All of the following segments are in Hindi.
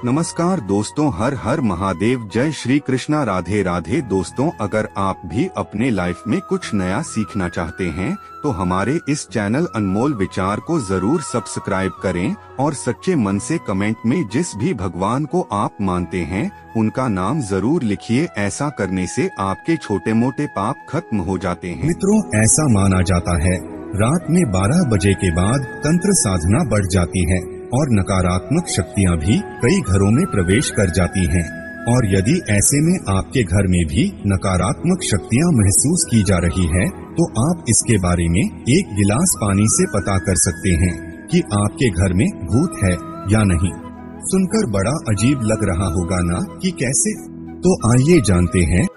नमस्कार दोस्तों, हर हर महादेव, जय श्री कृष्णा, राधे राधे। दोस्तों, अगर आप भी अपने लाइफ में कुछ नया सीखना चाहते हैं तो हमारे इस चैनल अनमोल विचार को जरूर सब्सक्राइब करें और सच्चे मन से कमेंट में जिस भी भगवान को आप मानते हैं उनका नाम जरूर लिखिए। ऐसा करने से आपके छोटे मोटे पाप खत्म हो जाते हैं। मित्रों, ऐसा माना जाता है रात में 12 बजे के बाद तंत्र साधना बढ़ जाती है और नकारात्मक शक्तियां भी कई घरों में प्रवेश कर जाती हैं। और यदि ऐसे में आपके घर में भी नकारात्मक शक्तियां महसूस की जा रही है तो आप इसके बारे में एक गिलास पानी से पता कर सकते हैं कि आपके घर में भूत है या नहीं। सुनकर बड़ा अजीब लग रहा होगा ना कि कैसे? तो आइए जानते हैं।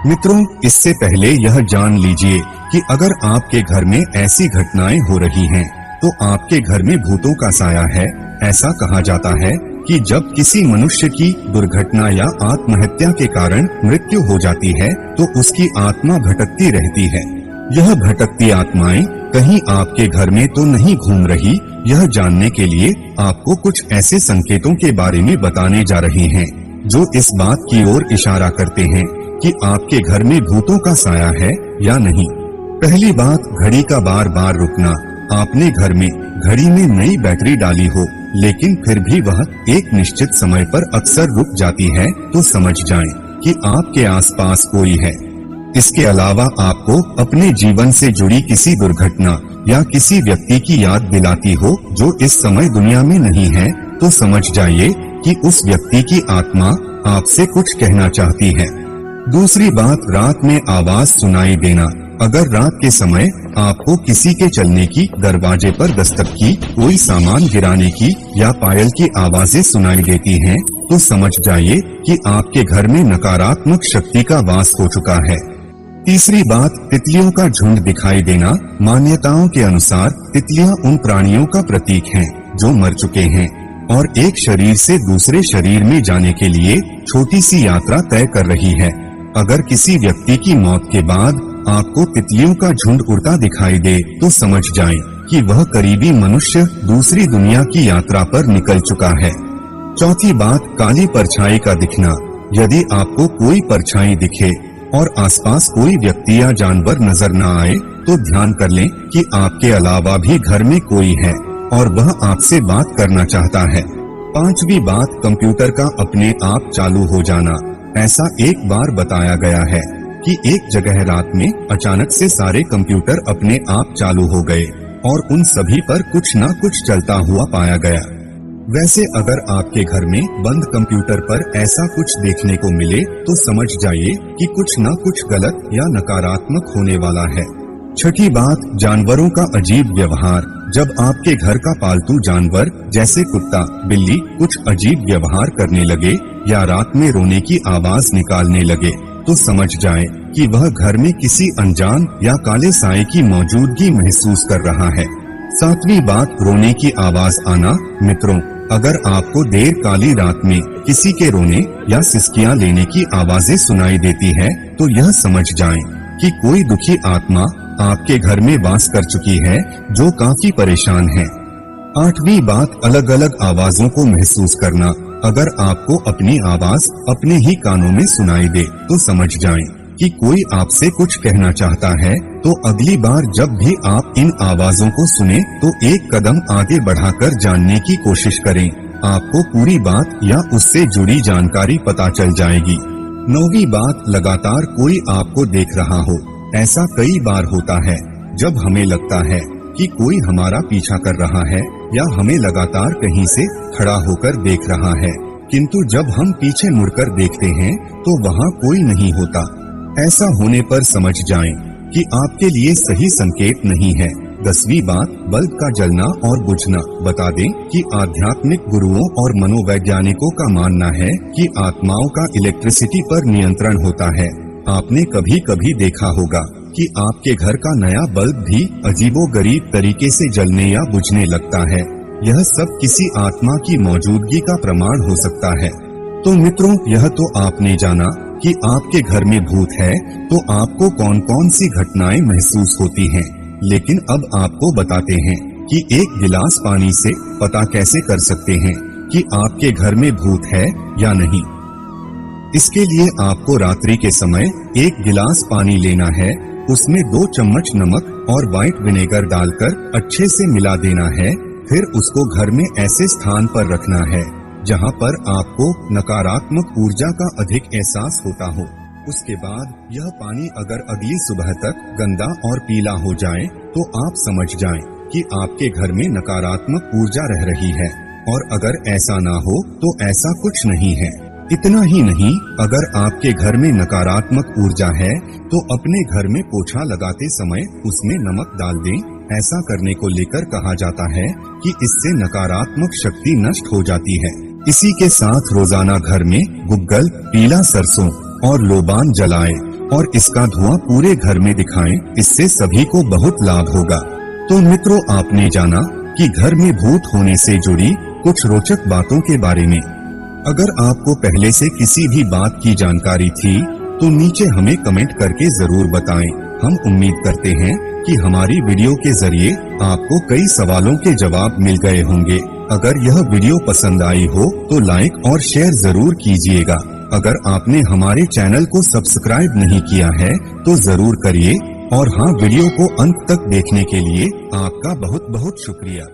मित्रों, इससे पहले यह जान लीजिए कि अगर आपके घर में ऐसी घटनाएं हो रही हैं तो आपके घर में भूतों का साया है। ऐसा कहा जाता है कि जब किसी मनुष्य की दुर्घटना या आत्महत्या के कारण मृत्यु हो जाती है तो उसकी आत्मा भटकती रहती है। यह भटकती आत्माएं कहीं आपके घर में तो नहीं घूम रही, यह जानने के लिए आपको कुछ ऐसे संकेतों के बारे में बताने जा रहे हैं जो इस बात की ओर इशारा करते हैं कि आपके घर में भूतों का साया है या नहीं। पहली बात, घड़ी का बार बार रुकना। आपने घर में घड़ी में नई बैटरी डाली हो लेकिन फिर भी वह एक निश्चित समय पर अक्सर रुक जाती है तो समझ जाएं कि आपके आसपास कोई है। इसके अलावा आपको अपने जीवन से जुड़ी किसी दुर्घटना या किसी व्यक्ति की याद दिलाती हो जो इस समय दुनिया में नहीं है तो समझ जाइए कि उस व्यक्ति की आत्मा आपसे कुछ कहना चाहती है। दूसरी बात, रात में आवाज सुनाई देना। अगर रात के समय आपको किसी के चलने की, दरवाजे पर दस्तक की, कोई सामान गिराने की या पायल की आवाजें सुनाई देती हैं, तो समझ जाइए कि आपके घर में नकारात्मक शक्ति का वास हो चुका है। तीसरी बात, तितलियों का झुंड दिखाई देना। मान्यताओं के अनुसार तितलियां उन प्राणियों का प्रतीक हैं जो मर चुके हैं और एक शरीर से दूसरे शरीर में जाने के लिए छोटी सी यात्रा तय कर रही है। अगर किसी व्यक्ति की मौत के बाद आपको तितलियों का झुंड उड़ता दिखाई दे तो समझ जाएं कि वह करीबी मनुष्य दूसरी दुनिया की यात्रा पर निकल चुका है। चौथी बात, काली परछाई का दिखना। यदि आपको कोई परछाई दिखे और आसपास कोई व्यक्ति या जानवर नजर न आए तो ध्यान कर लें कि आपके अलावा भी घर में कोई है और वह आपसे बात करना चाहता है। पांचवी बात, कंप्यूटर का अपने आप चालू हो जाना। ऐसा एक बार बताया गया है कि एक जगह रात में अचानक से सारे कंप्यूटर अपने आप चालू हो गए और उन सभी पर कुछ न कुछ चलता हुआ पाया गया। वैसे अगर आपके घर में बंद कंप्यूटर पर ऐसा कुछ देखने को मिले तो समझ जाइए कि कुछ न कुछ गलत या नकारात्मक होने वाला है। छठी बात, जानवरों का अजीब व्यवहार। जब आपके घर का पालतू जानवर जैसे कुत्ता, बिल्ली कुछ अजीब व्यवहार करने लगे या रात में रोने की आवाज निकालने लगे तो समझ जाएं कि वह घर में किसी अनजान या काले साए की मौजूदगी महसूस कर रहा है। सातवीं बात, रोने की आवाज आना। मित्रों, अगर आपको देर काली रात में किसी के रोने या सिसकियां लेने की आवाजें सुनाई देती है तो यह समझ जाएं कि कोई दुखी आत्मा आपके घर में वास कर चुकी है जो काफी परेशान है। आठवीं बात, अलग अलग आवाजों को महसूस करना। अगर आपको अपनी आवाज अपने ही कानों में सुनाई दे तो समझ जाएं कि कोई आपसे कुछ कहना चाहता है। तो अगली बार जब भी आप इन आवाजों को सुने तो एक कदम आगे बढ़ाकर जानने की कोशिश करें। आपको पूरी बात या उससे जुड़ी जानकारी पता चल जाएगी। नौवीं बात, लगातार कोई आपको देख रहा हो। ऐसा कई बार होता है जब हमें लगता है कि कोई हमारा पीछा कर रहा है या हमें लगातार कहीं से खड़ा होकर देख रहा है, किंतु जब हम पीछे मुड़कर देखते हैं तो वहाँ कोई नहीं होता। ऐसा होने पर समझ जाएं कि आपके लिए सही संकेत नहीं है। 10वीं बात, बल्ब का जलना और बुझना। बता दें कि आध्यात्मिक गुरुओं और मनोवैज्ञानिकों का मानना है कि आत्माओं का इलेक्ट्रिसिटी पर नियंत्रण होता है। आपने कभी कभी देखा होगा कि आपके घर का नया बल्ब भी अजीबोगरीब तरीके से जलने या बुझने लगता है। यह सब किसी आत्मा की मौजूदगी का प्रमाण हो सकता है। तो मित्रों, यह तो आपने जाना कि आपके घर में भूत है तो आपको कौन कौन सी घटनाएं महसूस होती हैं। लेकिन अब आपको बताते हैं कि एक गिलास पानी से पता कैसे कर सकते हैं कि आपके घर में भूत है या नहीं। इसके लिए आपको रात्रि के समय 1 गिलास पानी लेना है, उसमें 2 चम्मच नमक और व्हाइट विनेगर डालकर अच्छे से मिला देना है। फिर उसको घर में ऐसे स्थान पर रखना है जहां पर आपको नकारात्मक ऊर्जा का अधिक एहसास होता हो। उसके बाद यह पानी अगर अगली सुबह तक गंदा और पीला हो जाए तो आप समझ जाएं कि आपके घर में नकारात्मक ऊर्जा रह रही है, और अगर ऐसा ना हो तो ऐसा कुछ नहीं है। इतना ही नहीं, अगर आपके घर में नकारात्मक ऊर्जा है तो अपने घर में पोछा लगाते समय उसमें नमक डाल दें। ऐसा करने को लेकर कहा जाता है कि इससे नकारात्मक शक्ति नष्ट हो जाती है। इसी के साथ रोजाना घर में गुग्गल, पीला सरसों और लोबान जलाएं और इसका धुआं पूरे घर में दिखाएं। इससे सभी को बहुत लाभ होगा। तो मित्रों, आपने जाना कि घर में भूत होने से जुड़ी कुछ रोचक बातों के बारे में। अगर आपको पहले से किसी भी बात की जानकारी थी तो नीचे हमें कमेंट करके जरूर बताएं। हम उम्मीद करते हैं कि हमारी वीडियो के जरिए आपको कई सवालों के जवाब मिल गए होंगे। अगर यह वीडियो पसंद आई हो तो लाइक और शेयर जरूर कीजिएगा। अगर आपने हमारे चैनल को सब्सक्राइब नहीं किया है तो जरूर करिए। और हाँ, वीडियो को अंत तक देखने के लिए आपका बहुत बहुत शुक्रिया।